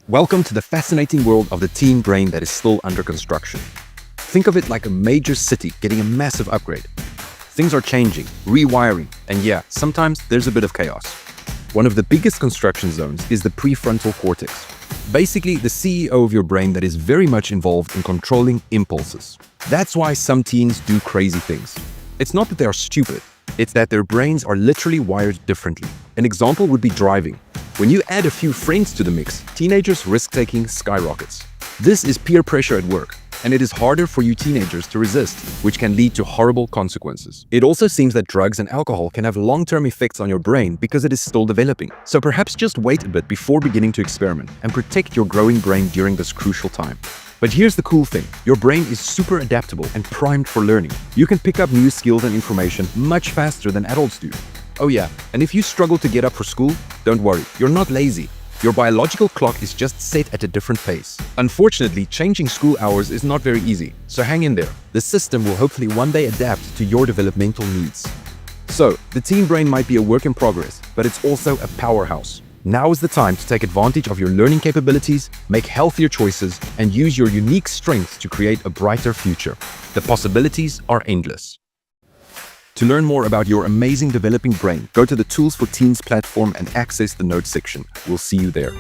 Welcome to the fascinating world of the teen brain that is still under construction. Think of it like a major city getting a massive upgrade. Things are changing, rewiring, and yeah, sometimes there's a bit of chaos. One of the biggest construction zones is the prefrontal cortex. Basically, the CEO of your brain that is very much involved in controlling impulses. That's why some teens do crazy things. It's not that they are stupid, it's that their brains are literally wired differently. An example would be driving. When you add a few friends to the mix, teenagers' risk-taking skyrockets. This is peer pressure at work, and it is harder for you teenagers to resist, which can lead to horrible consequences. It also seems that drugs and alcohol can have long-term effects on your brain because it is still developing. So perhaps just wait a bit before beginning to experiment and protect your growing brain during this crucial time. But here's the cool thing, your brain is super adaptable and primed for learning. You can pick up new skills and information much faster than adults do. Oh yeah, and if you struggle to get up for school, don't worry, you're not lazy. Your biological clock is just set at a different pace. Unfortunately, changing school hours is not very easy, so hang in there. The system will hopefully one day adapt to your developmental needs. So, the teen brain might be a work in progress, but it's also a powerhouse. Now is the time to take advantage of your learning capabilities, make healthier choices, and use your unique strengths to create a brighter future. The possibilities are endless. To learn more about your amazing developing brain, go to the Tools for Teens platform and access the notes section. We'll see you there.